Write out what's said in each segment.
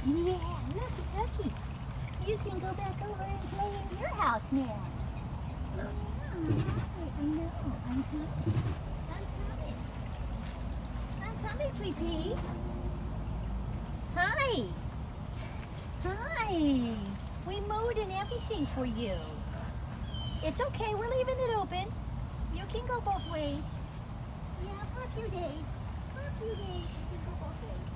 Yeah, looky. You can go back over and play in your house now. Yeah, I know. I'm coming, sweet pea. Hi. Hi. We mowed and everything for you. It's okay, we're leaving it open. You can go both ways. Yeah, for a few days. For a few days, you can go both ways.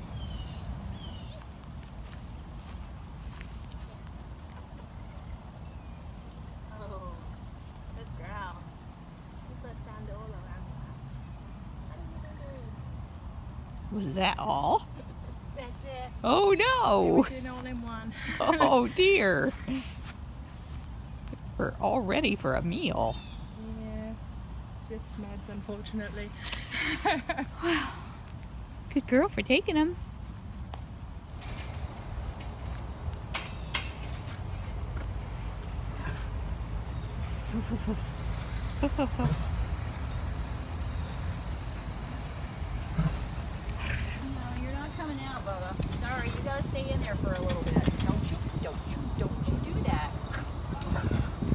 Oh, good girl. Put the sandola around that. Was that all? That's it. Oh no! We did all in one. Oh dear. We're all ready for a meal. Yeah, just meds, unfortunately. Wow. Good girl for taking them. No, you're not coming out, Bubba. Sorry, you gotta stay in there for a little bit. Don't you do that.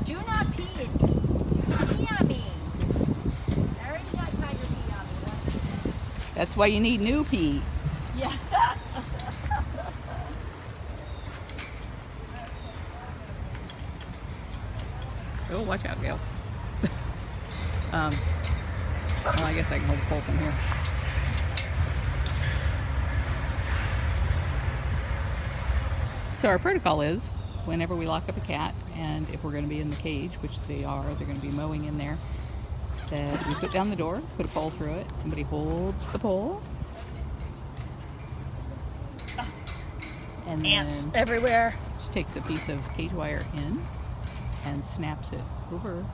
Do not pee at me. Pee on me. I already got tiger pee on me. That's why you need new pee. Yeah. Oh, watch out, Gail. Well, I guess I can hold the pole from here. So our protocol is, whenever we lock up a cat, and if we're going to be in the cage, which they are, they're going to be mowing in there, that we put down the door, put a pole through it, somebody holds the pole, and Ants then everywhere. she takes a piece of cage wire in and snaps it over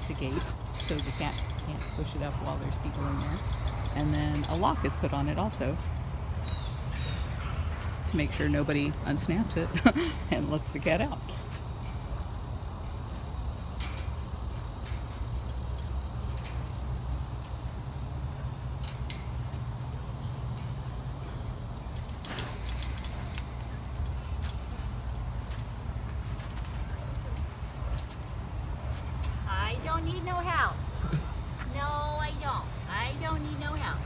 the gate so the cat can't push it up while there's people in there. And then a lock is put on it also to make sure nobody unsnaps it and lets the cat out. I don't need no help. No, I don't. I don't need no help.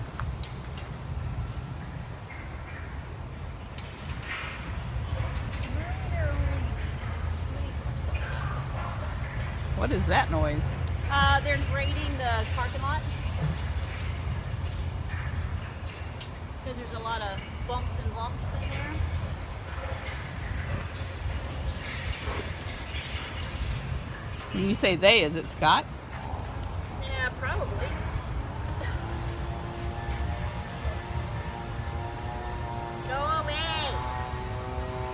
What is that noise? They're grading the parking lot. Because there's a lot of bumps and lumps in there. When you say they, is it Scott? Yeah, probably. Go away.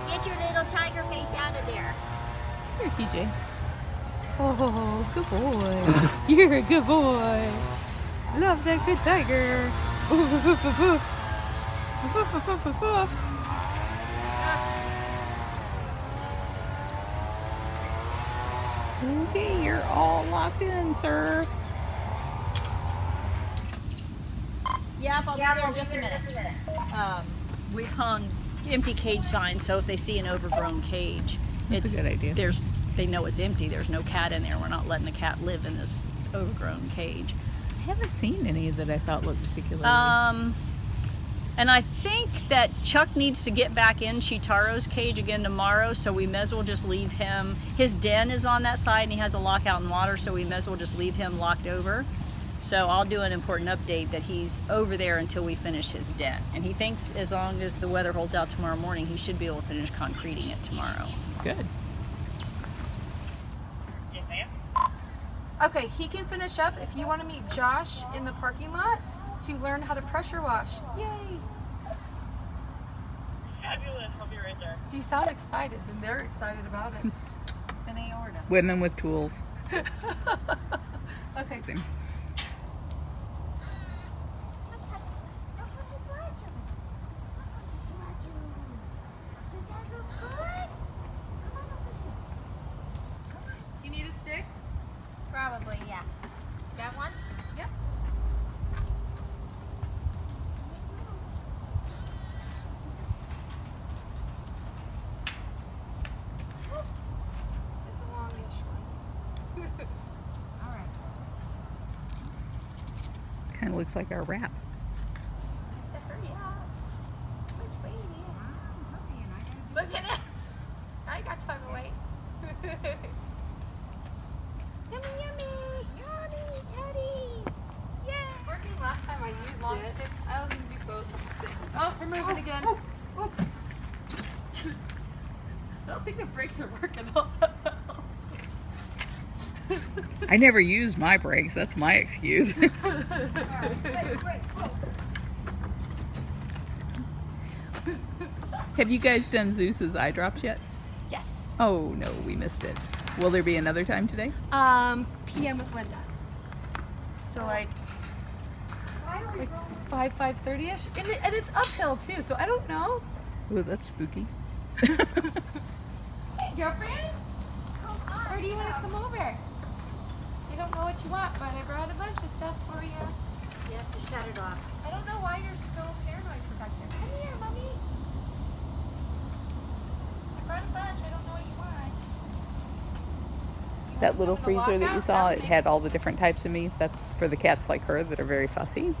Get your little tiger face out of there. Here, TJ. Oh, good boy. You're a good boy. Love that good tiger. Okay, you're all locked in, sir. Yep, I'll be there in just a minute. We hung empty cage signs, so if they see an overgrown cage, That's a good idea. They know it's empty. There's no cat in there. We're not letting a cat live in this overgrown cage. I haven't seen any that I thought looked particularly. And I think that Chuck needs to get back in Chitaro's cage again tomorrow, so we may as well just leave him. His den is on that side and he has a lockout in water, so we may as well just leave him locked over. So I'll do an important update that he's over there until we finish his den. And he thinks as long as the weather holds out tomorrow morning, he should be able to finish concreting it tomorrow. Good. Okay, he can finish up if you want to meet Josh in the parking lot to learn how to pressure wash. Yay! Fabulous, I'll be right there. If you sound excited, then they're excited about it. It's an aorta. Women with tools. Okay. Same. Do you need a stick? Probably, yeah. Got one? Yep. looks like our wrap. Hurry up. Which way? Look at it. I got time to wait. Yummy, yummy. Yummy, Teddy. Yeah. Working last time I used long it. Stick. I was going to do both sticks. Oh, we're moving again. I don't think the brakes are working all that well. I never use my brakes. That's my excuse. Have you guys done Zeus's eye drops yet? Yes. Oh no, we missed it. Will there be another time today? PM with Linda. So like 5:30ish, and it's uphill too. So I don't know. Oh, that's spooky. Hey, girlfriend. Or do you want to come over? I don't know what you want, but I brought a bunch of stuff for you. You have to shut it off. I don't know why you're so paranoid for back there. Come here, mommy. I brought a bunch. I don't know what you want. That little freezer that you saw, it had all the different types of meat. That's for the cats like her that are very fussy.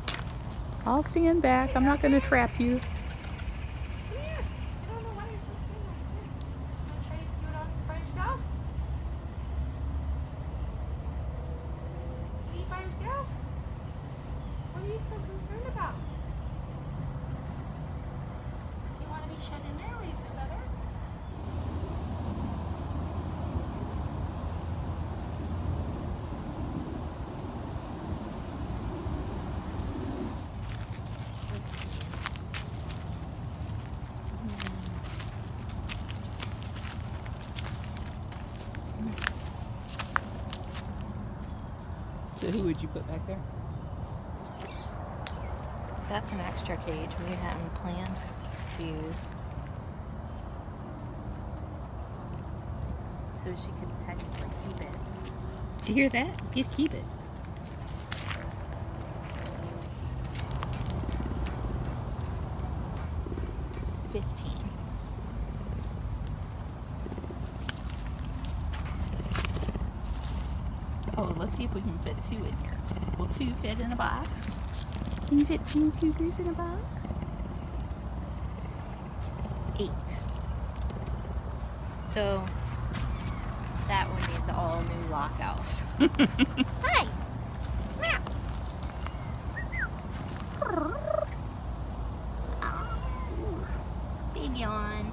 I'll stand back. I'm not going to trap you. Come here. I don't know why you're so paranoid. You want to try to do it all by yourself? You eat by yourself? What are you so concerned about? Do you want to be shut in there or you feel better? So who would you put back there? That's an extra cage we hadn't planned to use. So she could technically keep it. Did you hear that? You keep it. Oh, let's see if we can fit 2 in here. Will 2 fit in a box? Can you fit 2 cougars in a box? 8. So that one needs all new lockouts. Hi! Meow! Oh, big yawn.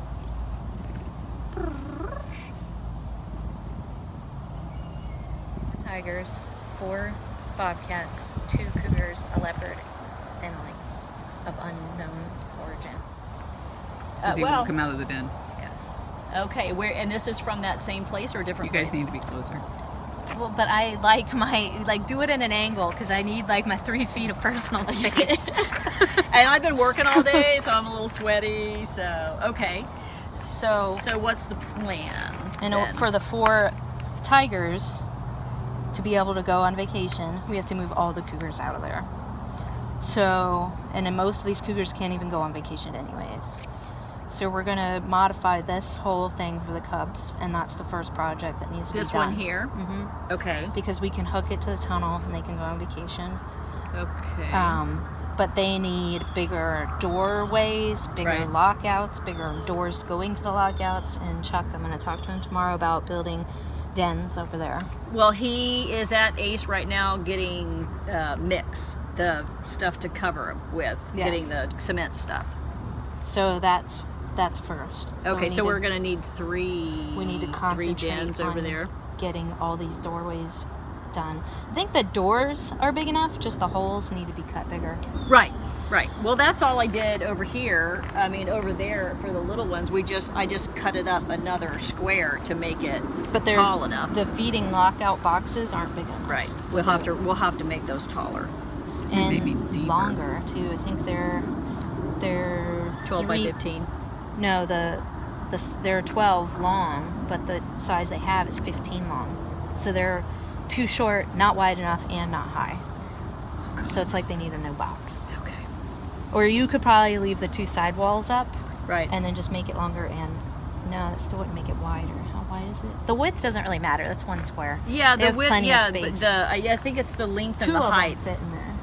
Tigers, 4 bobcats, 2 cougars, a leopard, and lynx of unknown origin. Because he won't come out of the den. Yeah. Okay, where, and this is from that same place or a different You guys place? need to be closer. Well, but I like my, do it at an angle because I need like my 3 feet of personal space. And I've been working all day, so I'm a little sweaty, so, okay. So what's the plan and then? for the 4 tigers to be able to go on vacation, we have to move all the cougars out of there. So, and then most of these cougars can't even go on vacation anyways. So we're gonna modify this whole thing for the cubs, and that's the first project that needs to be done. This one here? Mm-hmm. Okay. Because we can hook it to the tunnel and they can go on vacation. Okay. But they need bigger doorways, bigger Right. lockouts, bigger doors going to the lockouts. And Chuck, I'm going to talk to him tomorrow about building dens over there. Well, he is at Ace right now getting mix, the stuff to cover him with, Yeah. getting the cement stuff. So that's first. Okay, so we're going to need 3 we need to 3 concentrate dens over on there. getting all these doorways done. I think the doors are big enough, just the holes need to be cut bigger. Right, right. Well, that's all I did over here. I mean, over there for the little ones, I just cut it up another square to make it But they're tall enough. The feeding lockout boxes aren't big enough. Right. So We'll have to make those taller. and maybe deeper. longer too. I think they're 12 by 3 15. No, they're 12 long, but the size they have is 15 long. So they're too short, not wide enough, and not high. So it's like they need a new box. Okay. Or you could probably leave the 2 side walls up Right. and then just make it longer, and no, that still wouldn't make it wider. How wide is it? The width doesn't really matter. That's 1 square. Yeah, They the have width. plenty Yeah, of space. I think it's the length 2 and the of height. them fit in there.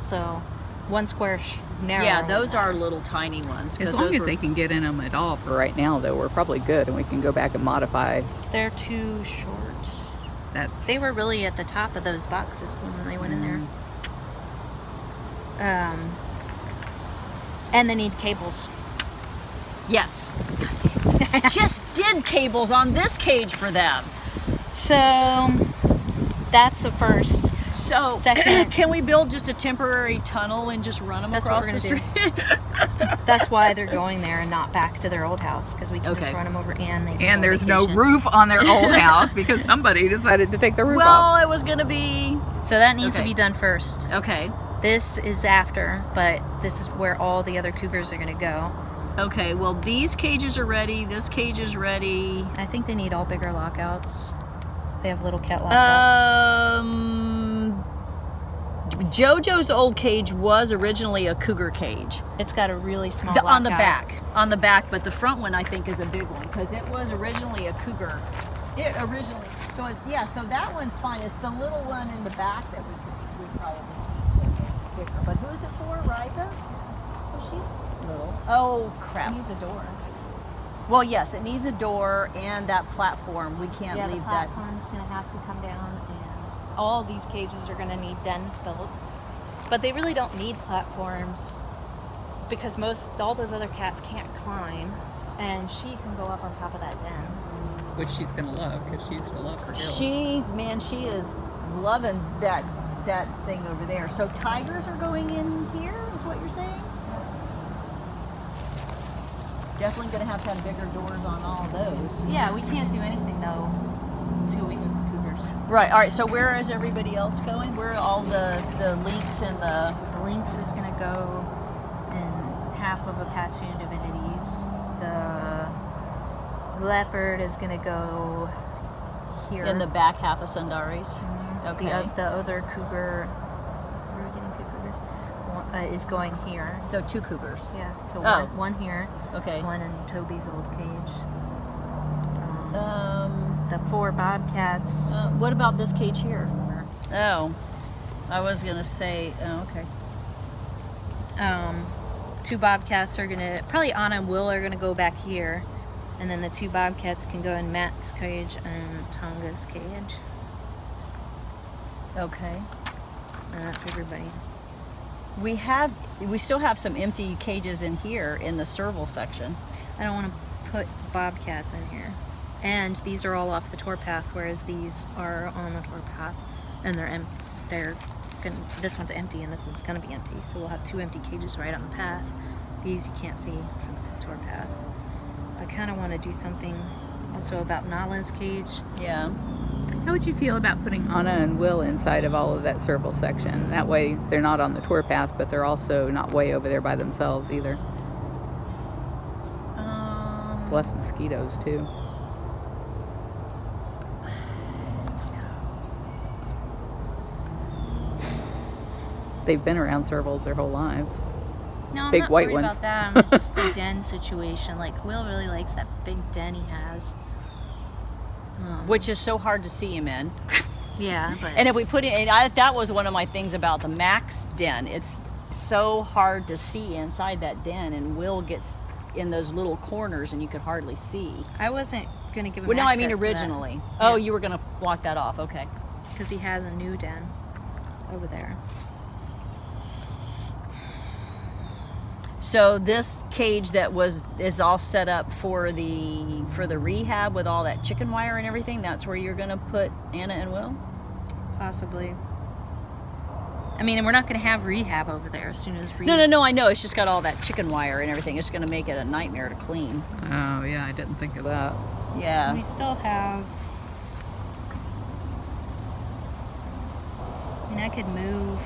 So one square narrow. Yeah, those are little tiny ones. As long as they can get in them at all for right now, though, we're probably good, and we can go back and modify. They're too short. They were really at the top of those boxes when they went in there. And they need cables. Yes. God damn it. Just did cables on this cage for them. So that's the first. So Second, can we build just a temporary tunnel and just run them that's what across we're the gonna street? do. That's why they're going there and not back to their old house, because we can just run them over and they can And go on there's no vacation. roof on their old house because somebody decided to take the roof off. Well, it was gonna be. So that needs to Okay. be done first. Okay. This is after, but this is where all the other cougars are going to go. Okay. Well, these cages are ready. This cage is ready. I think they need all bigger lockouts. They have little cat lockouts. JoJo's old cage was originally a cougar cage. It's got a really small On the lockout. on the back, but the front one I think is a big one because it was originally a cougar. It originally, so it's, yeah, so that one's fine. It's the little one in the back that we probably need to make bigger. But who's it for, Riza? Oh, she's Little. Oh crap. needs a door. Well, yes, it needs a door and that platform. We can't Yeah, leave the that. platform's going to have to come down, and all these cages are going to need dens built. But they really don't need platforms because all those other cats can't climb, and she can go up on top of that den. Which she's going to love because she used to love her hill. She is loving that thing over there. So tigers are going in here, is what you're saying? Definitely going to have bigger doors on all of those. Yeah, we can't do anything though until we move the cougars. Right. All right. So where is everybody else going? Where are all the lynx and the? The lynx is going to go in half of Apache and Divinities. The leopard is going to go here. In the back half of Sundari's. Mhm. Okay. The other cougar, we're getting two cougars, is going here. So 2 cougars. Yeah, so Oh. one here, Okay. one in Toby's old cage. Um. The 4 bobcats. What about this cage here? Oh, I was gonna say. Oh, okay. 2 bobcats are gonna, probably Anna and Will are gonna go back here, and then the 2 bobcats can go in Matt's cage and Tonga's cage, Okay. and that's everybody. We still have some empty cages in here in the serval section. I don't want to put bobcats in here, and these are all off the tour path, whereas these are on the tour path, and this one's empty and this one's gonna be empty, so we'll have 2 empty cages right on the path. These you can't see from the tour path. I kind of want to do something also about Nala's cage. Yeah. How would you feel about putting Anna and Will inside of all of that serval section? That way they're not on the tour path, but they're also not way over there by themselves either. Less mosquitoes too. They've been around servals their whole lives. No, I'm Big not white worried ones. about that. Just the den situation. Like, Will really likes that big den he has. Which is so hard to see him in. Yeah, but And if we put it, that was one of my things about the Max den. It's so hard to see inside that den, and Will gets in those little corners, and you could hardly see. I wasn't gonna give him. Well, no, I mean access to that. originally. Oh, Yeah. you were gonna block that off. Okay. Because he has a new den over there. So this cage that is all set up for the rehab with all that chicken wire and everything. That's where you're gonna put Anna and Will. Possibly. I mean, and we're not going to have rehab over there as soon as No. I know. It's just got all that chicken wire and everything. It's gonna make it a nightmare to clean. Oh yeah, I didn't think of that. Yeah. We still have. I mean, I could move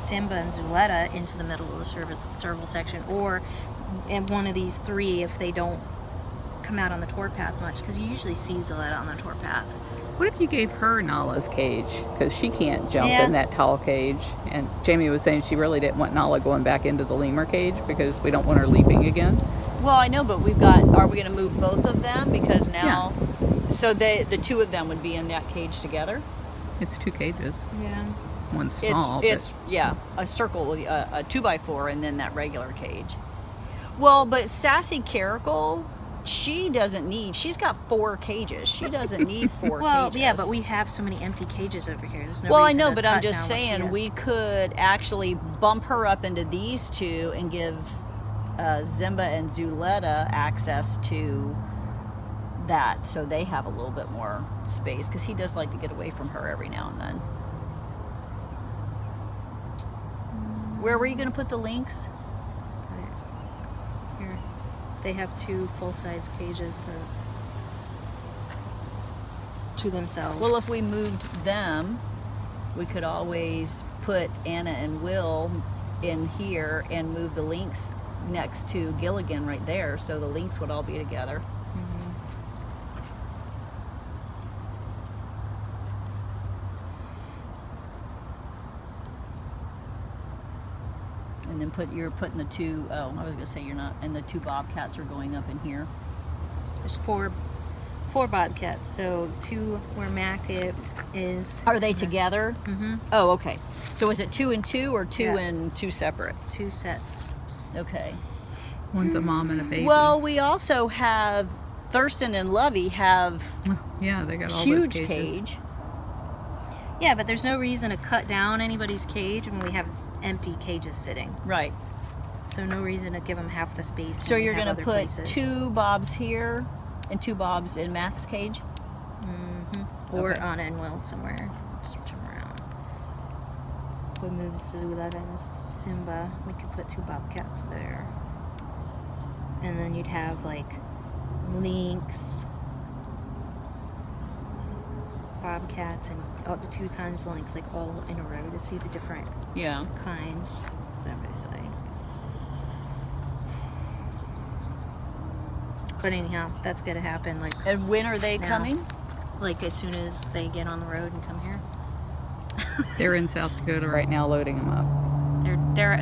Simba and Zuletta into the middle of the serval section, or in one of these 3 if they don't come out on the tour path much, because you usually see Zuletta on the tour path. What if you gave her Nala's cage? Because she can't jump Yeah. in that tall cage. And Jamie was saying she really didn't want Nala going back into the lemur cage because we don't want her leaping again. Well, I know, but are we gonna move both of them? Because now, so the 2 of them would be in that cage together? It's 2 cages. Yeah. One's small. It's yeah, a circle, a 2x4, and then that regular cage. Well, but Sassy Caracal, she's got 4 cages. She doesn't need 4 Well, cages. yeah, but we have so many empty cages over here. There's no well, I reason know, to but I'm cut just down what she saying has. we could actually bump her up into these 2 and give Zimba and Zuletta access to that, so they have a little bit more space, because he does like to get away from her every now and then. Where were you going to put the links? Here. They have 2 full-size cages to themselves. Well, if we moved them, we could always put Anna and Will in here and move the links next to Gilligan right there, so the links would all be together. And then you're putting the 2, oh, I was gonna say you're not, and the 2 Bobcats are going up in here. There's four Bobcats, so 2 where Mac is. Are they together? Mm-hmm. Oh, okay. So is it 2 and 2 or 2 Yeah. and 2 separate? 2 sets. Okay. One's a mom and a baby. Well, we also have Thurston and Lovey have yeah, they got all huge those cages. cage. Yeah, but there's no reason to cut down anybody's cage when we have empty cages sitting. Right. So no reason to give them half the space. So when we you're have going to other put places. 2 Bobs here and 2 Bobs in Mac's cage? Or Okay. Anna and Will somewhere. Switch them around. If we move Zuletta and Simba, we could put 2 Bobcats there. And then you'd have like Lynx, Bobcats, and all the 2 kinds of Lynx, like all in a row to see the different Yeah. kinds side by side. But anyhow, that's gonna happen like And when are they now. coming? Like as soon as they get on the road and come here. They're in South Dakota right now loading them up.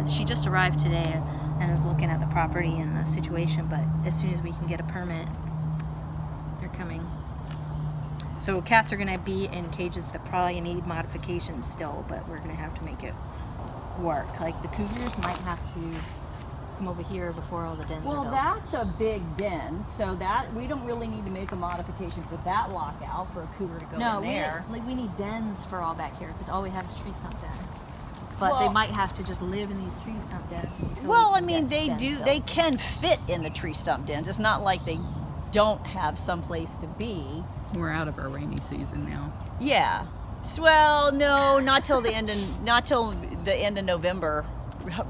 She just arrived today and is looking at the property and the situation, but as soon as we can get a permit, they're coming. So cats are gonna be in cages that probably need modifications still, but we're gonna have to make it work. Like the Cougars might have to come over here before all the dens are Well, built. that's a big den, so that we don't really need to make a modification for that lockout for a Cougar to go No, in there. we need dens for all back here because all we have is tree stump dens. But Well- they might have to just live in these tree stump dens. until Well, we I can mean, get they dens do. built. They can fit in the tree stump dens. It's not like they don't have some place to be. We're out of our rainy season now. Yeah. Well, no, not till the end of November.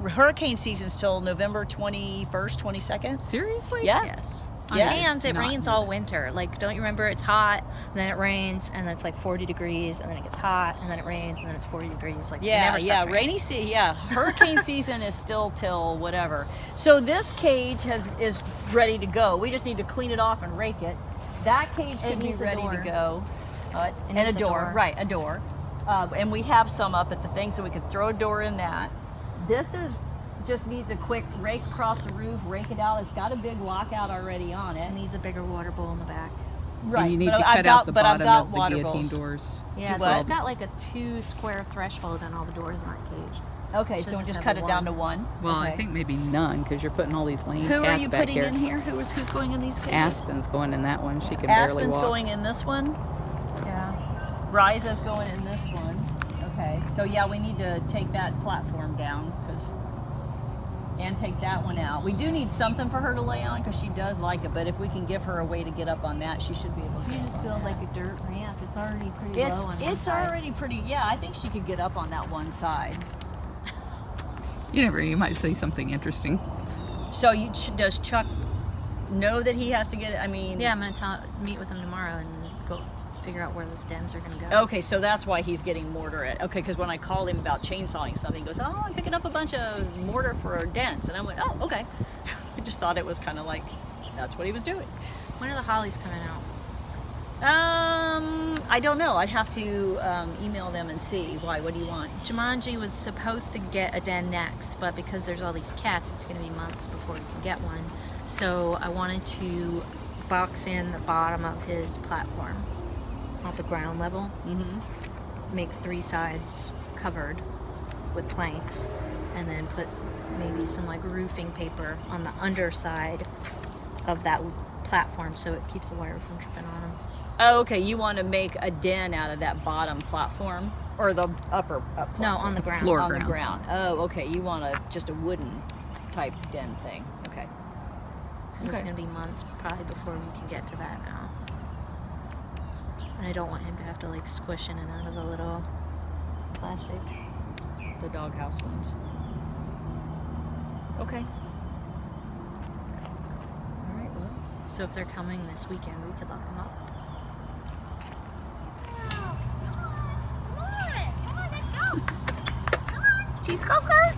Hurricane season's till November 21st, 22nd. Seriously? Yeah. Yes. Yeah. And it Not rains know all that. winter. Like, don't you remember? It's hot, and then it rains, and then it's like 40 degrees, and then it gets hot, and then it rains, and then it's 40 degrees. Like, it Yeah, never yeah. stops raining. Rainy season. Yeah, hurricane season is still till whatever. So this cage is ready to go. We just need to clean it off and rake it. That cage It can be needs a ready to door. go. It And a needs a door, door. right? A door. And we have some up at the thing, so we could throw a door in that. This is just needs a quick rake across the roof, rake it out. It's got a big lockout already on it. It needs a bigger water bowl in the back. Right, And you need but to I've cut got, out the but I've bottom got of the water guillotine bowls. doors. Yeah, Do so what? it's got like a 2 square threshold on all the doors in that cage. Okay, Should so we'll just just have cut the it down to one. one. Well, okay. I think maybe none because you're putting all these lame Who cats are you back putting here. in here? Who's going in these cages? Aspen's going in that one. She can barely Aspen's walk. going in this one. Yeah. Riza's going in this one. Okay, so yeah, we need to take that platform down and take that one out. We do need something for her to lay on because she does like it, but if we can give her a way to get up on that, she should be able to. You get just up on build that. like a dirt ramp. It's already pretty low on one It's side. already pretty. Yeah, I think she could get up on that one side. You might say something interesting. So does Chuck know that he has to get it? I mean, Yeah, I'm gonna meet with him tomorrow and go figure out where those dens are gonna go. Okay, so that's why he's getting mortar at. Okay, because when I called him about chainsawing something, he goes, "Oh, I'm picking up a bunch of mortar for dents," and I went, "Oh, okay." I just thought it was kind of like that's what he was doing. When are the hollies coming out? I don't know. I'd have to email them and see. Why? What do you want? Jumanji was supposed to get a den next, but because there's all these cats, it's gonna be months before we can get one. So I wanted to box in the bottom of his platform off the ground level. Mm-hmm. make 3 sides covered with planks, and then put maybe some like roofing paper on the underside of that platform so it keeps the wire from tripping on them. Oh, okay. You want to make a den out of that bottom platform or the upper platform? No, on the ground. Floor On the ground. ground. Oh, okay. You want just a wooden type den thing. Okay. Because it's going to be months probably before we can get to that now. And I don't want him to have to like squish in and out of the little plastic. The doghouse ones. Okay. All right. Well. So if they're coming this weekend, we could lock them up. She's Cougar.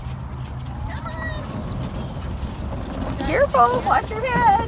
Careful, watch your head.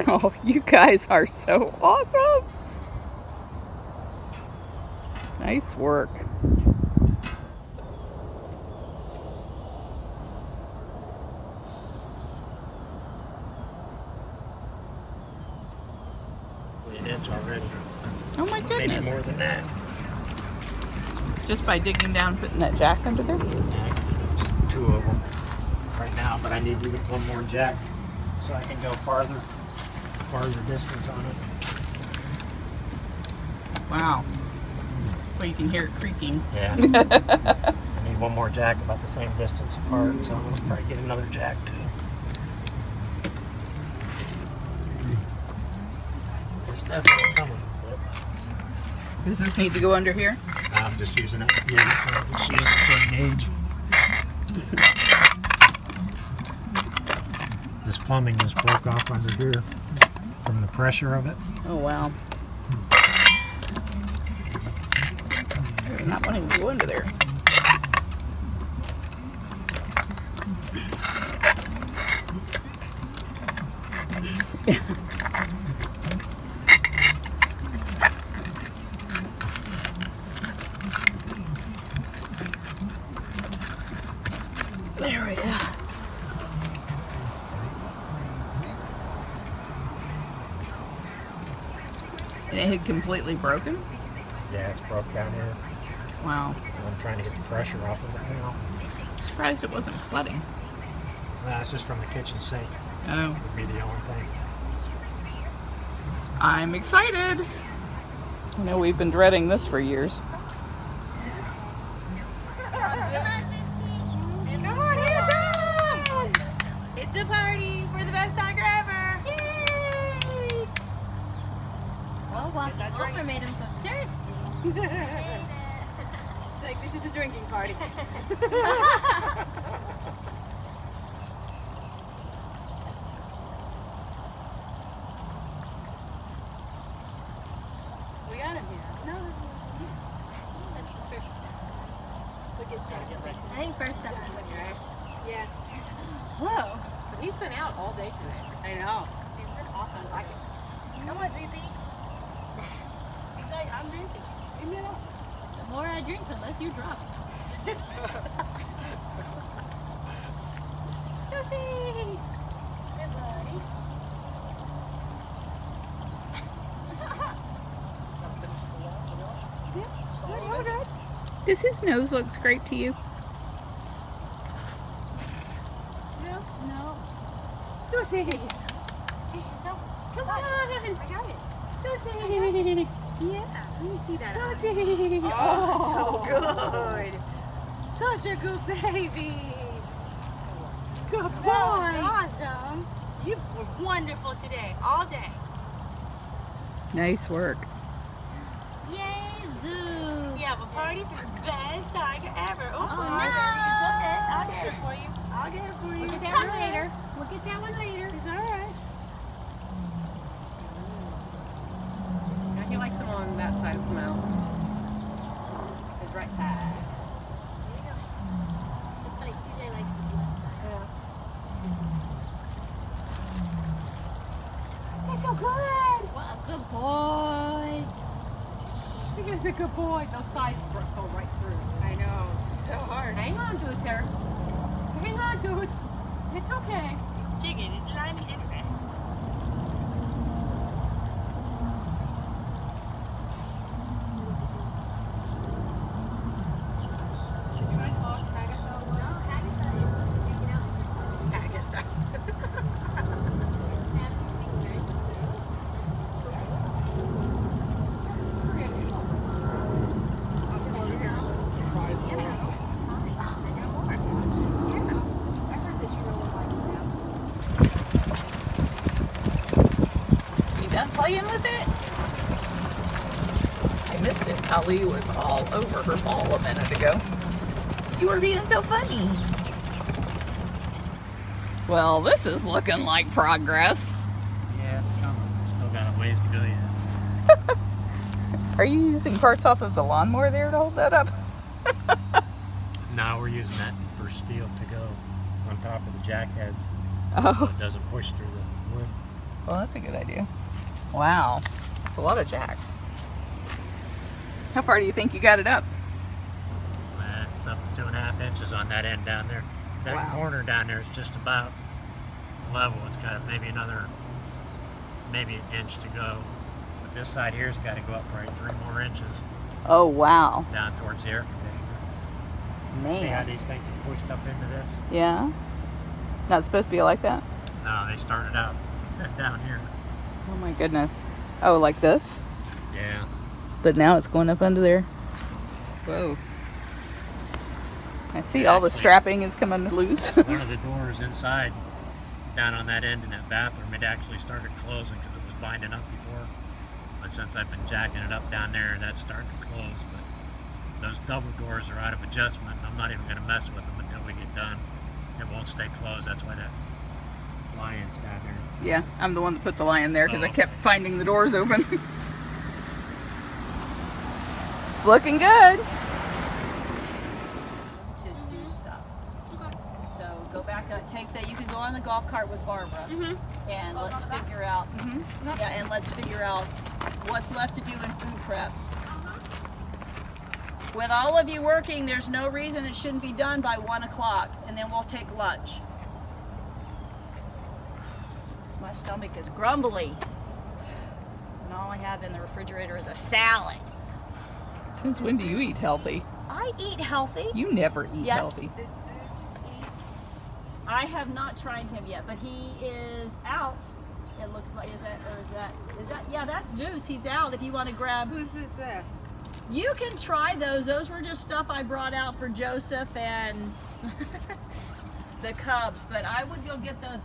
Oh, you guys are so awesome. Nice work. An inch already. Oh my Maybe goodness. more than that. Just by digging down, putting that jack under there? Yeah, there's 2 of them right now, but I need to get one more jack so I can go farther distance on it. Wow. Well, you can hear it creaking. Yeah. I need one more jack about the same distance apart, so I'm going to probably get another jack too. It's definitely coming. Does this need to go under here? I'm just using it. Yeah, just use it for a gauge. This plumbing just broke off under here from the pressure of it. Oh, wow. Not wanting to go under there. And it had completely broken? Yeah, it's broke down here. Wow. I'm trying to get the pressure off of it now. Surprised it wasn't flooding. Nah, it's just from the kitchen sink. Oh. Would be the only thing. I'm excited. I know we've been dreading this for years. It's a party for the best tiger ever! Yay! Well, walking over made him so thirsty. It's like, this is a drinking party. We got him here. No, That's the first step. Look at step. I think first step is when you're right. yeah. Whoa. But he's been out all day today. I know. He's been awesome. I like it. Come on, JP. He's like, I'm drinking. Leave me alone. The more I drink, the less you drop. Josie! Hey, buddy. Does his nose look scraped to you? No, no. Josie! Hey, don't. Come on! I got it. Josie! Yeah, let me see that. Josie! Oh, so good. Such a good baby. Good boy. Awesome. You were wonderful today, all day. Nice work. Yay, zoo. We have a party for the best tiger ever. Oh, Oh, sorry. no. It's okay. I'll get it for you. I'll get it for you. Look at that one later. Look at that one later. It's all right. He likes them on that side of the mouth. His right side. It's funny, TJ likes his left side. Yeah. He's so good. What a good boy. He's a good boy. Those sides go right through. I know. So hard. Hang on to it, Sarah. Hang on to it. It's okay. He's jigging. He's trying to get it. Playing with it? I missed it. Ali was all over her ball a minute ago. You were being so funny. Well, this is looking like progress. Yeah, it's coming. Still got a ways to go yet. Are you using parts off of the lawnmower there to hold that up? Now we're using that for steel to go on top of the jack heads. So Oh, it doesn't push through the wood. well, that's a good idea. Wow, it's a lot of jacks. How far do you think you got it up? It's up 2.5 inches on that end down there. That Wow. corner down there is just about level. It's got maybe an inch to go. But this side here's got to go up right 3 more inches Oh, wow. down towards the air conditioner. See how Man. these things are pushed up into this? Yeah? Not supposed to be like that? No, they started out down here. Oh my goodness. Oh, like this? Yeah. But now it's going up under there. Whoa. I see all the Actually- strapping is coming loose. One of the doors inside, down on that end in that bathroom, it actually started closing because it was binding up before. But since I've been jacking it up down there, that's starting to close. But those double doors are out of adjustment. I'm not even going to mess with them until we get done. It won't stay closed. That's why that lion's down there. Yeah, I'm the one that put the lion there because I Oh. kept finding the doors open. It's looking good. To do stuff. So go back to take that. You can go on the golf cart with Barbara, and let's figure out. Yeah, and let's figure out what's left to do in food prep. With all of you working, there's no reason it shouldn't be done by 1 o'clock, and then we'll take lunch. 'Cause my stomach is grumbly. all I have in the refrigerator is a salad. Since when do you eat healthy? I eat healthy. You never eat Yes. healthy. Did Zeus eat? I have not tried him yet, but he is out. It looks like, is that, yeah, that's Zeus. He's out if you want to grab. Whose is this? You can try those. Those were just stuff I brought out for Joseph and the cubs, but I would go get the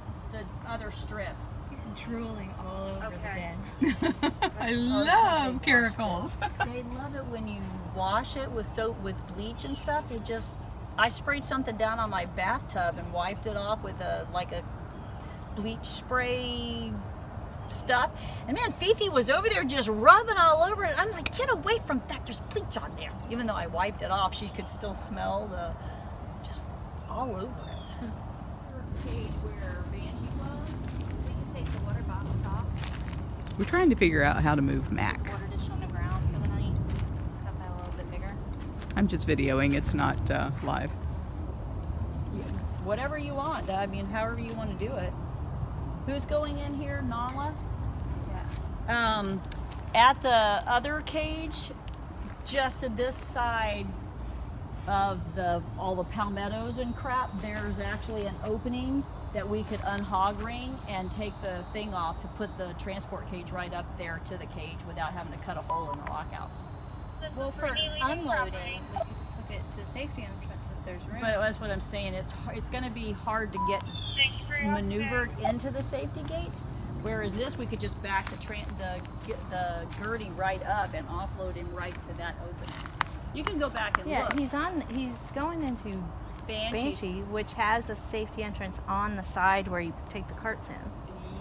other strips. He's drooling all over Okay. the den. I love caracals. They love it when you wash it with soap, with bleach and stuff. I sprayed something down on my bathtub and wiped it off with a bleach spray stuff. And man, Fifi was over there just rubbing all over it. I'm like, get away from that, there's bleach on there. Even though I wiped it off, she could still smell the, just all over it. Cage where Banshee was, we can take the water bottles off. We're trying to figure out how to move Mac. Water dish on the ground for the night. Cut that a little bit bigger. I'm just videoing, it's not live. Whatever you want, I mean, however you want to do it. Who's going in here? Nala? Yeah. At the other cage, just to this side of all the palmettos and crap, there's actually an opening that we could unhog ring and take the thing off to put the transport cage right up there to the cage without having to cut a hole in the lockouts. Well, for unloading, we could just hook it to the safety entrance if there's room. But that's what I'm saying. It's going to be hard to get maneuvered into the safety gates. Whereas this, we could just back the girding right up and offload him right to that opening. You can go back and look. He's going into Banshees. Banshee, which has a safety entrance on the side where you take the carts in.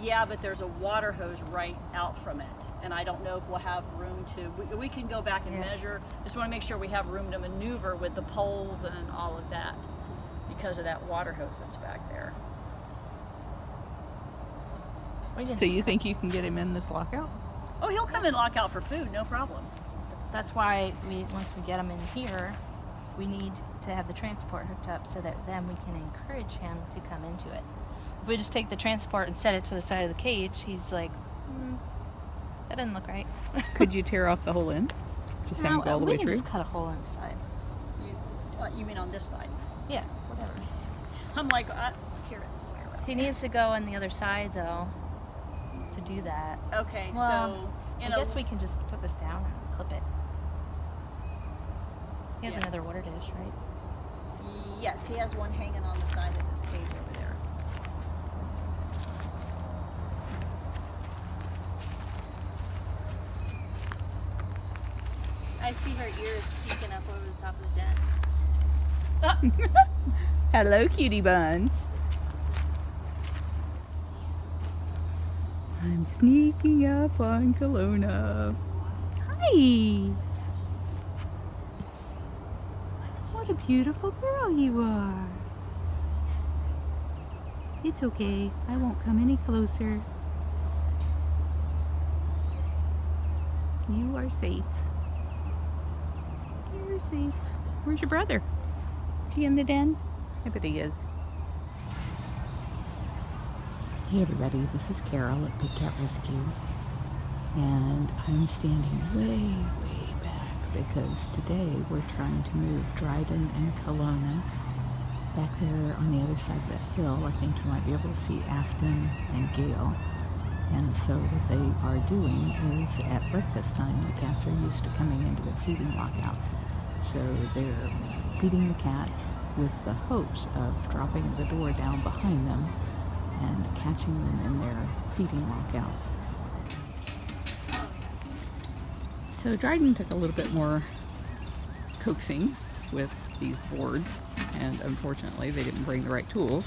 Yeah, but there's a water hose right out from it. And I don't know if we'll have room to, we can go back and measure. Just want to make sure we have room to maneuver with the poles and all of that because of that water hose that's back there. So you think you can get him in this lockout? Oh, he'll come in lockout for food, no problem. That's why once we get him in here, we need to have the transport hooked up so that then we can encourage him to come into it. If we just take the transport and set it to the side of the cage, he's like, that doesn't look right. Could you tear off the whole end? Just have him go all the way we can through? just cut a hole in the side. You mean on this side? Yeah, whatever. I'm like, here. He needs to go on the other side though to do that. Okay, Well, so I guess we can just put this down and clip it. He has another water dish, right? Yes, he has one hanging on the side of his cage over there. I see her ears peeking up over the top of the den. Hello, cutie buns. I'm sneaking up on Kewlona. Hi. What a beautiful girl you are. It's okay. I won't come any closer. You are safe. You're safe. Where's your brother? Is he in the den? I bet he is. Hey everybody, this is Carol at Bobcat Rescue, and I'm standing way back because today we're trying to move Dryden and Kewlona back there on the other side of that hill. I think you might be able to see Afton and Gail. And so what they are doing is at breakfast time, the cats are used to coming into their feeding lockouts. So they're feeding the cats with the hopes of dropping the door down behind them and catching them in their feeding lockouts. So Dryden took a little bit more coaxing with these boards, and unfortunately they didn't bring the right tools,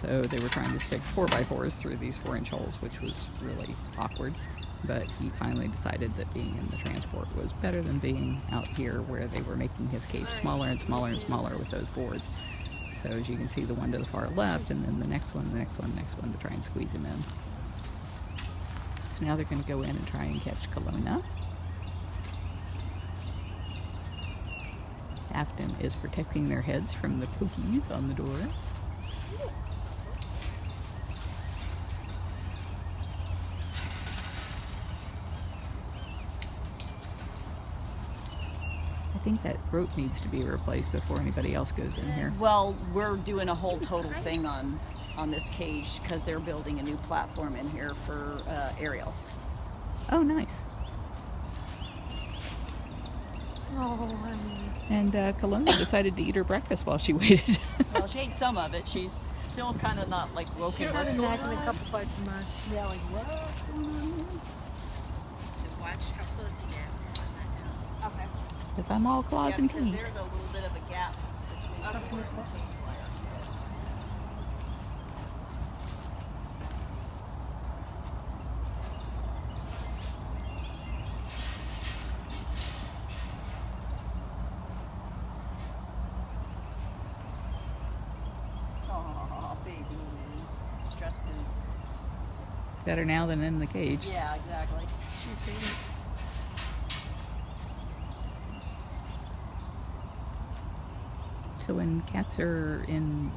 so they were trying to stick 4x4s through these 4-inch holes, which was really awkward. But he finally decided that being in the transport was better than being out here where they were making his cage smaller and smaller and smaller with those boards. So as you can see, the one to the far left, and then the next one, the next one, the next one to try and squeeze him in. So now they're going to go in and try and catch Kewlona. Afton is protecting their heads from the cookies on the door. think that rope needs to be replaced before anybody else goes in here. Well, we're doing a whole total thing on this cage because they're building a new platform in here for Ariel. Oh, nice. Oh, honey. And Kewlona decided to eat her breakfast while she waited. Well, she ate some of it. She's still kind of not like woken. She's had a neck and a couple bites of mush. Yeah, like what? So watch how close you get. Okay. Because I'm all claws Yeah, and because teeth. there's a little bit of a gap between the Oh, baby. Stress poop. Better now than in the cage. Yeah, exactly. She's seen it. So when cats are in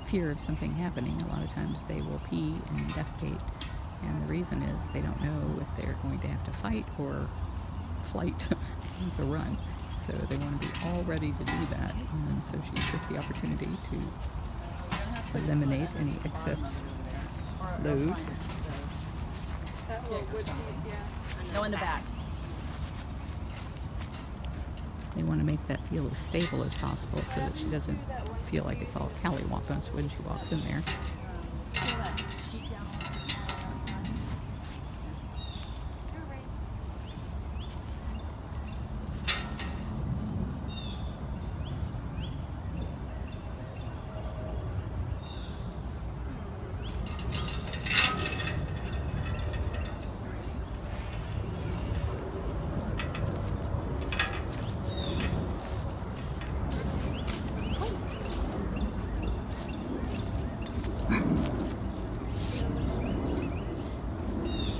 fear of something happening, a lot of times they will pee and defecate. And the reason is they don't know if they're going to have to fight or flight the run. So they want to be all ready to do that. And so she took the opportunity to eliminate any excess load. That little wood piece, yeah. No, in the back. They want to make that feel as stable as possible so that she doesn't feel like it's all callywampus when she walks in there.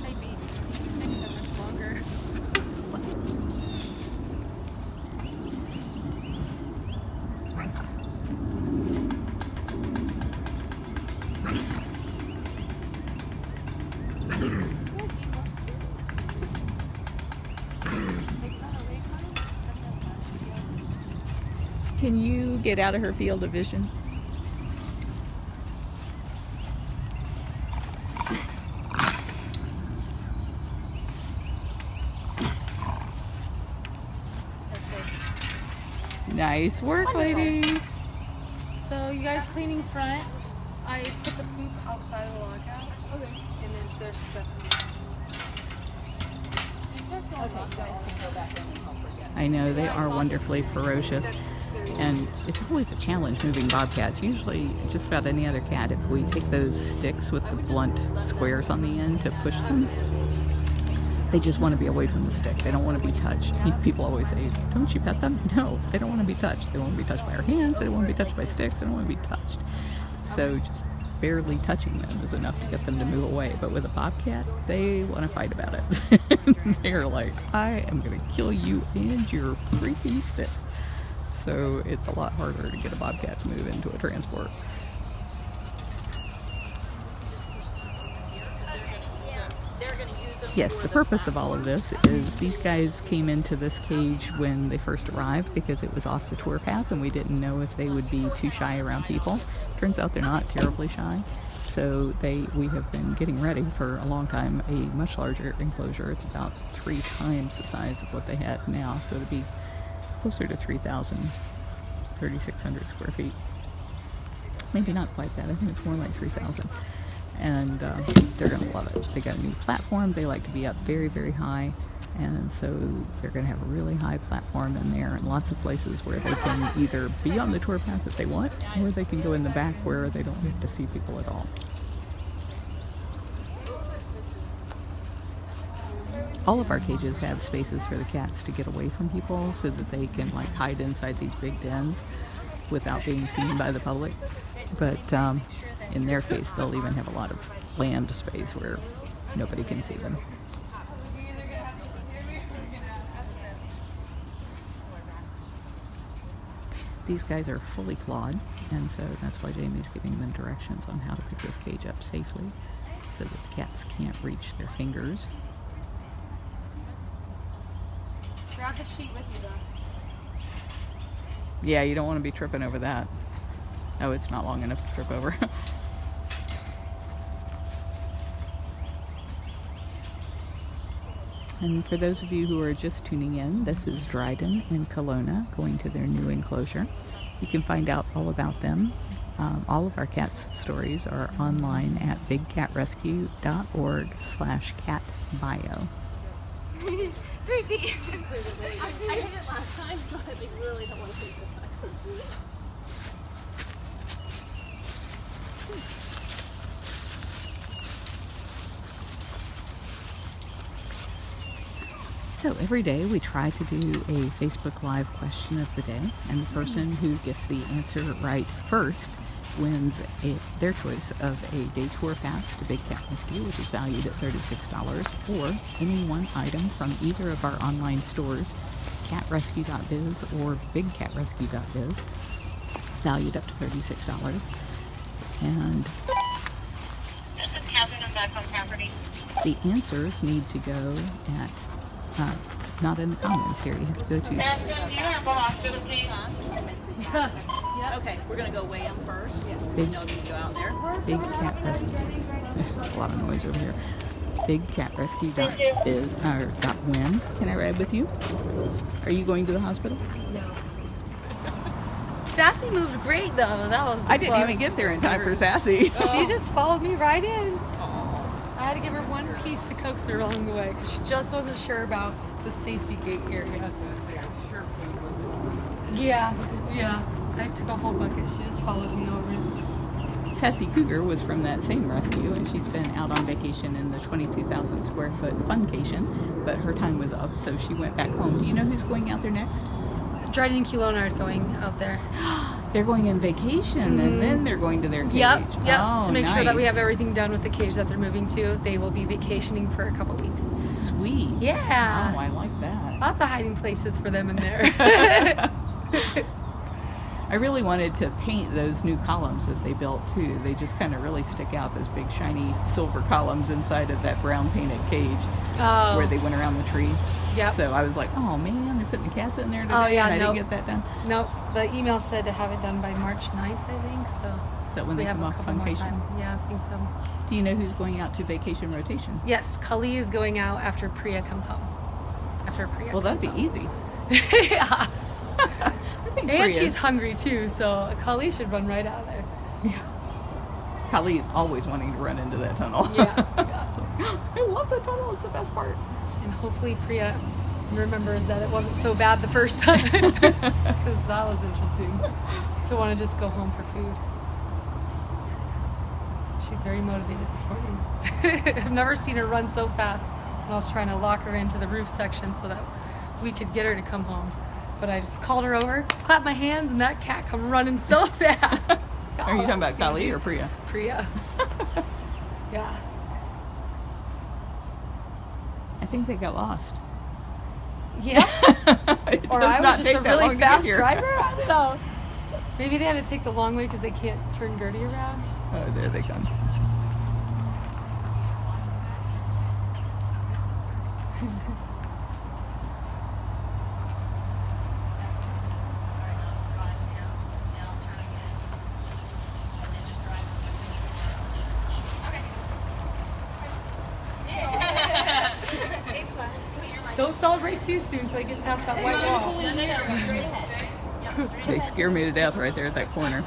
Maybe these sticks are much longer. Can you get out of her field of vision? Nice work, ladies. So you guys cleaning front. I put the poop outside of the lockout. Okay. And then they're stressing. I know they are wonderfully ferocious, and it's always a challenge moving bobcats. Usually, just about any other cat, if we take those sticks with the blunt squares on the end to push them, they just want to be away from the stick. They don't want to be touched. People always say, "Don't you pet them?" No, they don't want to be touched. They don't want to be touched by our hands. They don't want to be touched by sticks. They don't want to be touched. So just barely touching them is enough to get them to move away. But with a bobcat, they want to fight about it. They're like, I am going to kill you and your freaking sticks. So it's a lot harder to get a bobcat to move into a transport. Yes, the purpose of all of this is these guys came into this cage when they first arrived because it was off the tour path and we didn't know if they would be too shy around people. Turns out they're not terribly shy. So we have been getting ready for a long time a much larger enclosure. It's about 3 times the size of what they had now. So it'll be closer to 3,000, 3,600 square feet. Maybe not quite that. I think it's more like 3,000. And they're going to love it. They got a new platform. They like to be up very, very high, and so they're going to have a really high platform in there and lots of places where they can either be on the tour path if they want, or they can go in the back where they don't get to see people at all. All of our cages have spaces for the cats to get away from people so that they can like hide inside these big dens without being seen by the public. But in their case, they'll even have a lot of land space where nobody can see them. These guys are fully clawed, and so that's why Jamie's giving them directions on how to pick this cage up safely so that the cats can't reach their fingers. Grab the sheet with you though. Yeah, you don't want to be tripping over that. Oh, it's not long enough to trip over. And for those of you who are just tuning in, this is Dryden and Kewlona going to their new enclosure. You can find out all about them. All of our cats' stories are online at bigcatrescue.org/catbio. 3 feet. I hit it last time, but I really don't want to take this time. So every day we try to do a Facebook Live question of the day, and the person who gets the answer right first wins their choice of a day tour pass to Big Cat Rescue, which is valued at $36, or any one item from either of our online stores, catrescue.biz or bigcatrescue.biz, valued up to $36. And This is Catherine. I'm back on property. the answers need to go at not in the comments here. You have to go to Catherine, do you have a hospital key? Okay, we're gonna go weigh them first. Big, I know you go out there. Big Cat Rescue. There's a lot of noise over here. Bigcatrescue.biz or .win. Can I ride with you? Are you going to the hospital? Sassy moved great though. That was. I didn't even get there in time for Sassy. She just followed me right in. I had to give her one piece to coax her along the way because she just wasn't sure about the safety gate area. Yeah. I took a whole bucket. She just followed me over. Sassy Cougar was from that same rescue, and she's been out on vacation in the 22,000 square foot Funcation, but her time was up, so she went back home. Do you know who's going out there next? Dryden and Kewlona are going out there. They're going on vacation, and then they're going to their cage. Yep. Oh, to make sure that we nice. have everything done with the cage that they're moving to. They will be vacationing for a couple weeks. Sweet. Yeah. Oh, I like that. Lots of hiding places for them in there. I really wanted to paint those new columns that they built too. They just kind of really stick out, those big shiny silver columns inside of that brown painted cage where they went around the tree. Yep. So I was like, oh man, they're putting the cats in there today, Oh, yeah, and I nope. didn't get that done. Nope. The email said to have it done by March 9th, I think. So Is that when we they have come a off couple more Funcation? time. Yeah, I think so. Do you know who's going out to vacation rotation? Yes, Kali is going out after Priya comes home. After Priya Well, that'd comes be home. easy. Yeah. I think And Priya's- she's hungry too, so Kali should run right out of there. Yeah. Kali's always wanting to run into that tunnel. Yeah. I love the tunnel. It's the best part. And hopefully Priya remembers that it wasn't so bad the first time. Because that was interesting. To want to just go home for food. She's very motivated this morning. I've never seen her run so fast when I was trying to lock her into the roof section so that we could get her to come home. But I just called her over, clapped my hands, and that cat come running so fast. Are you talking about It's Kali easy. or Priya? Priya. Yeah. I think they got lost. Yeah. It Or does I not was just take a that long really to get fast here. driver. I don't know. Maybe they had to take the long way because they can't turn Gertie around. Oh, there they come. Don't celebrate too soon until they get past that white wall. No, straight ahead. They scare me to death right there at that corner.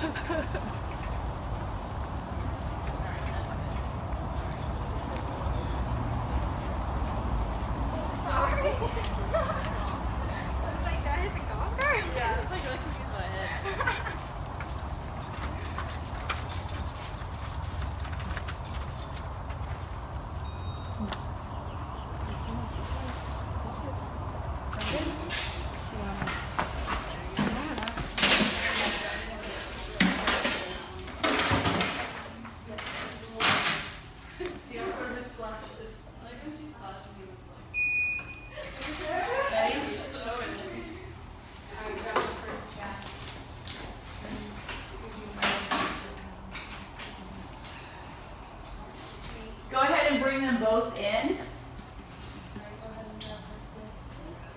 Go ahead and bring them both in.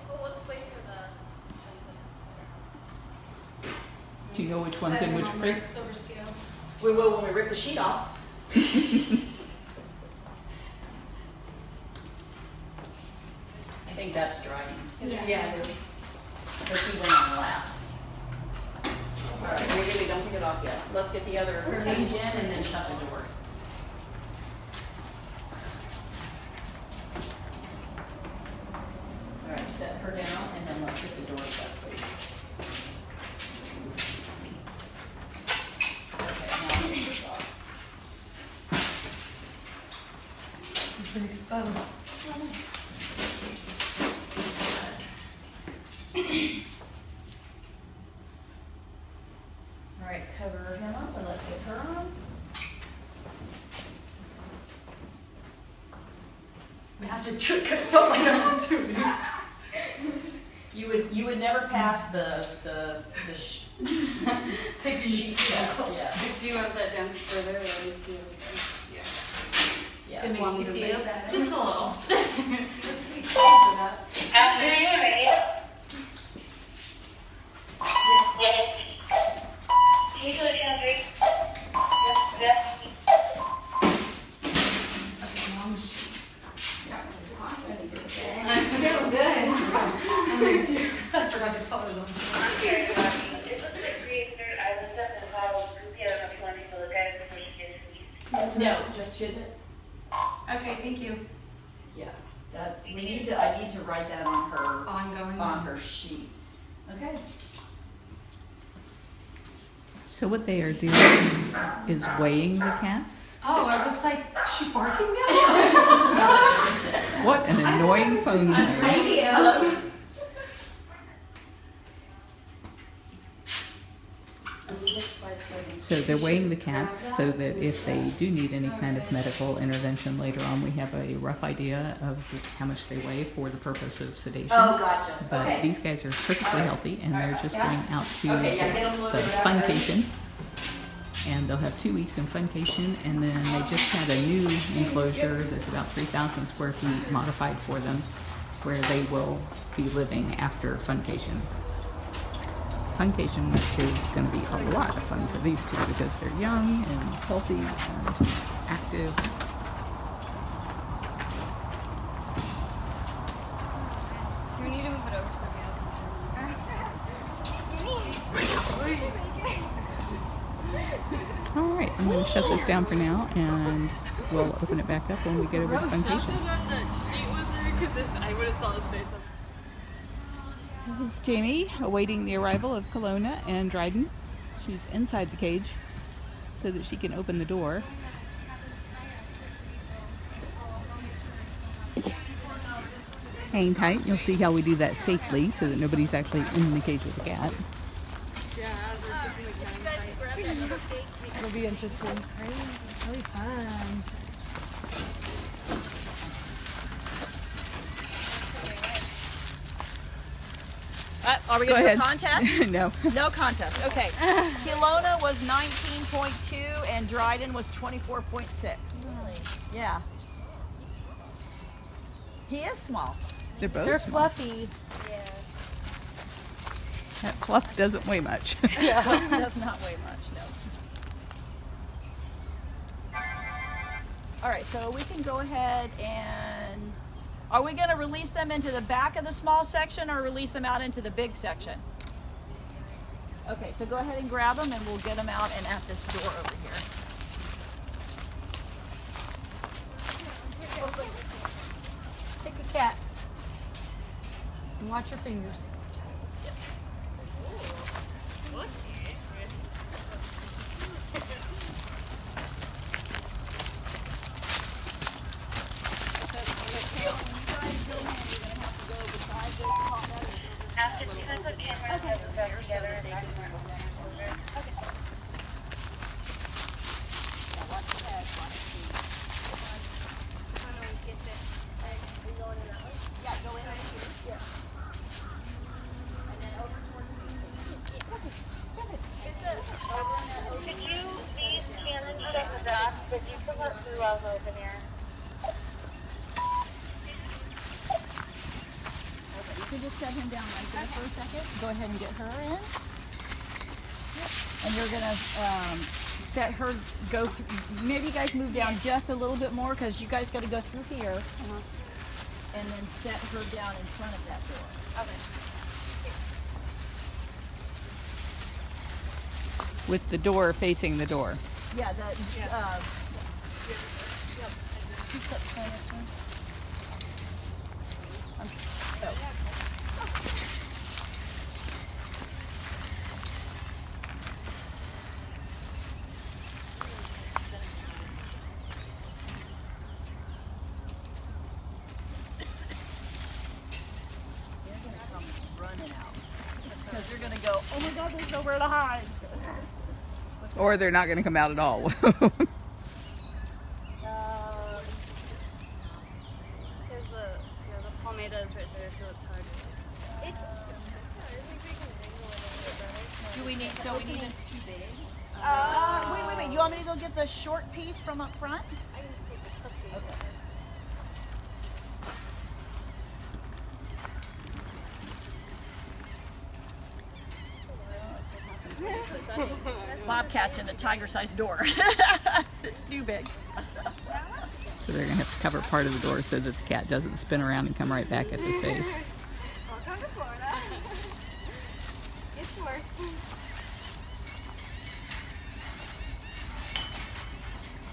Well, let's wait for know which one's in which crate? Silver scale. We will when we rip the sheet off. I think that's Dryden. Yeah. Because he went on last. Alright, we don't take it off yet. Let's get the other cage in and then shut the door. Alright, set her down and then let's get the door shut, please. Okay, now I'll take this off. It's been exposed. Alright, cover him up and let's get her on. Magic trick. I felt like I was doing. You would never pass the Take sheet test, yeah. Do you want that down further or just do it? Yeah. It makes you feel better. Just a little. Just be cool for that. After you ready? Yes. Can you do the count three? Yes. That's a long sheet. I feel good. I'm like, dude, I forgot to tell her those. This is a creator. I was at the bottle of goopy. I don't know if you want to take a look at it before she gets released. No, just Okay, thank you. yeah. That's I need to write that on her sheet. Okay. So what they are doing is weighing the cats. Oh, I was like, she barking now? What an annoying phone noise. Radio. A 6x7. So they're weighing the cats so that if they do need any kind of medical intervention later on, we have a rough idea of how much they weigh for the purpose of sedation. Oh, gotcha. But Okay. these guys are perfectly healthy, and they're just going out to Okay, yeah, get 'em the loaded up. Funcation. And they'll have 2 weeks in Funcation, and then they just had a new enclosure that's about 3,000 square feet modified for them, where they will be living after Funcation. Funcation is going to be a lot of fun for these two because they're young and healthy and active. Do we need to move it over so All right, I'm going to shut this down for now, and we'll open it back up when we get over to Funcation. that sheet was there because if I would have saw his face. This is Jamie awaiting the arrival of Kewlona and Dryden. She's inside the cage so that she can open the door. Hang tight. You'll see how we do that safely so that nobody's actually in the cage with the cat. Yeah, as we're taking the counting fight. It'll be interesting. Really fun. Are we Go going to do a ahead. contest? No. No contest. Okay. Kewlona was 19.2 and Dryden was 24.6. Really? Yeah. He is small. They're both They're small. fluffy. That fluff doesn't weigh much. Does not weigh much, no. All right, so we can go ahead and, are we gonna release them into the back of the small section or release them out into the big section? Okay, so go ahead and grab them and we'll get them out and at this door over here. Take a cat. And watch your fingers. After you guys put cameras back together and back in our enclosure. Could you leave cannons at the dock, but you can let through while I open here? Okay, you can just set him down right there for a second. Go ahead and get her in. Yep. and you're gonna set her go through. Maybe you guys move down just a little bit more because you guys got to go through here, and then set her down in front of that door. Okay. With the door facing the door. Yeah, the two clips on this one. Because they're going to go, oh my God, there's nowhere to hide. Or they're not going to come out at all. There's the palmettos right there, so it's hard. Do we need, so we need It's too big. wait. You want me to go get the short piece from up front? I can just take this clip. Okay. Bobcat's in a tiger-sized door. It's too big. So they're going to have to cover part of the door so that the cat doesn't spin around and come right back at their face. Welcome to Florida. It's worse.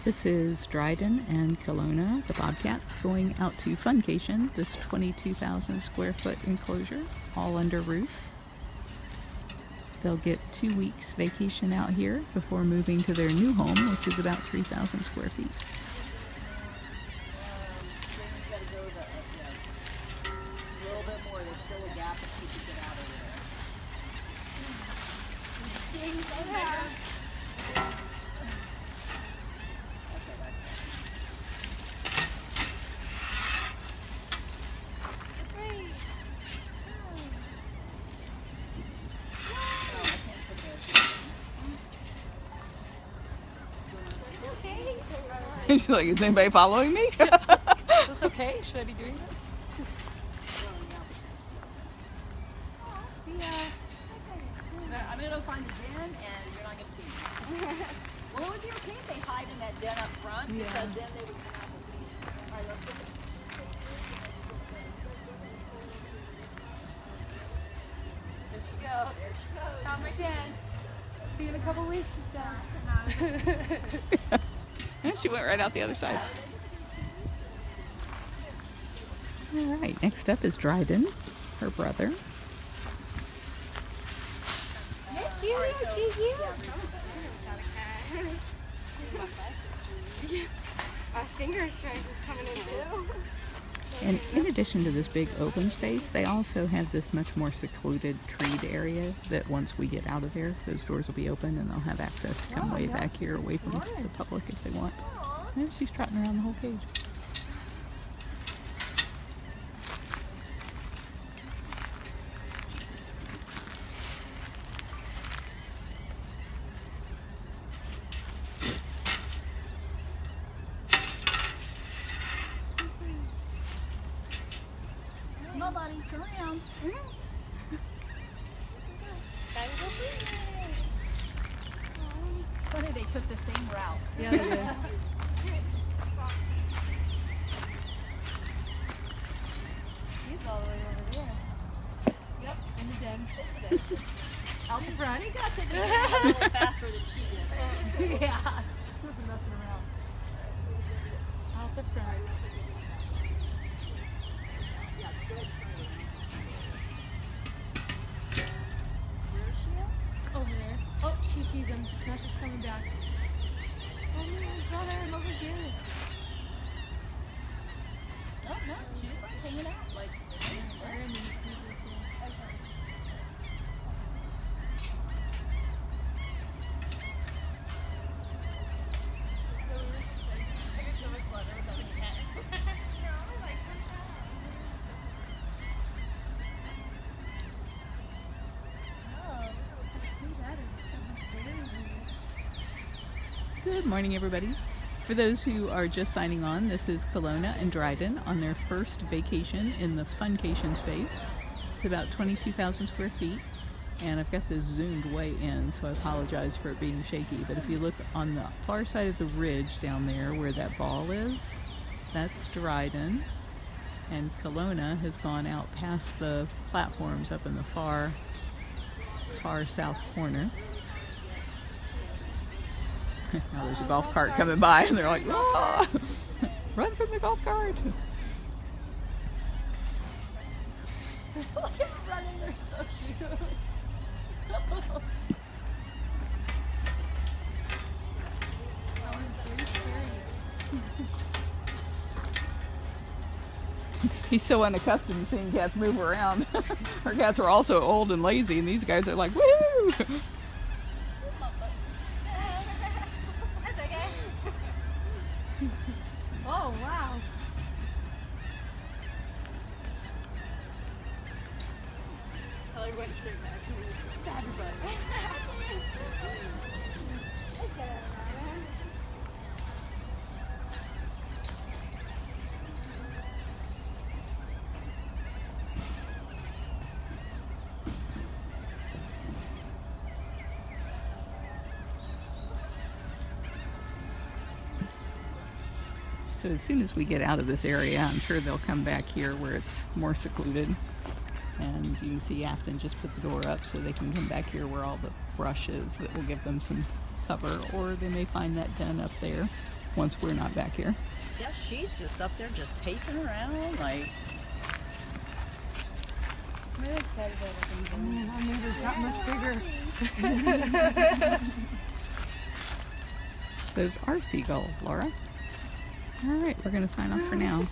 This is Dryden and Kewlona, the Bobcats, going out to Funcation, this 22,000 square foot enclosure, all under roof. They'll get 2 weeks vacation out here before moving to their new home, which is about 3,000 square feet. A little bit more. There's still a gap if you could get out of there. She's like, is anybody following me? Is this okay? Should I be doing that? I'm gonna go find the den, and you're not gonna see me. Well, it would be okay if they hide in that den up front, because then they would come out and see. All right, let's get There she goes. there she goes. Found my den. See you in a couple weeks, she said. And she went right out the other side. All right, next up is Dryden, her brother. My finger strength is coming in too. And in addition to this big open space, they also have this much more secluded treed area that once we get out of there, those doors will be open and they'll have access to come way back here away from the public if they want. And she's trotting around the whole cage. Come on, buddy, turn around. Funny, they took the same route. Yeah, they did. He's all the way over there. Yep, in the den. Out the front. You gotta take the den a little faster than she did. Yeah. Wasn't messing around. Out the front. Over there. Oh, she sees him. Now she's coming back. Oh man, brother, I'm over here. No, she's like hanging out. Like, Where am I? Good morning, everybody. For those who are just signing on, this is Kewlona and Dryden on their first vacation in the Funcation space. It's about 22,000 square feet. And I've got this zoomed way in, so I apologize for it being shaky. But if you look on the far side of the ridge down there where that ball is, that's Dryden. And Kewlona has gone out past the platforms up in the far south corner. Now there's a golf cart coming by and they're like, ah! Run from the golf cart! Look at running, they're so cute. That one's very scary. He's so unaccustomed to seeing cats move around. Our cats are also old and lazy, and these guys are like, woo! That's okay. Oh, wow. I went straight back and stabbed her butt. So as soon as we get out of this area, I'm sure they'll come back here where it's more secluded. And you can see Afton just put the door up so they can come back here where all the brush is that will give them some cover, or they may find that den up there once we're not back here. Yeah, she's just up there just pacing around like... I'm really excited about everything. Man, our neighbor's got much bigger. Those are seagulls, Laura. All right, we're going to sign off for now.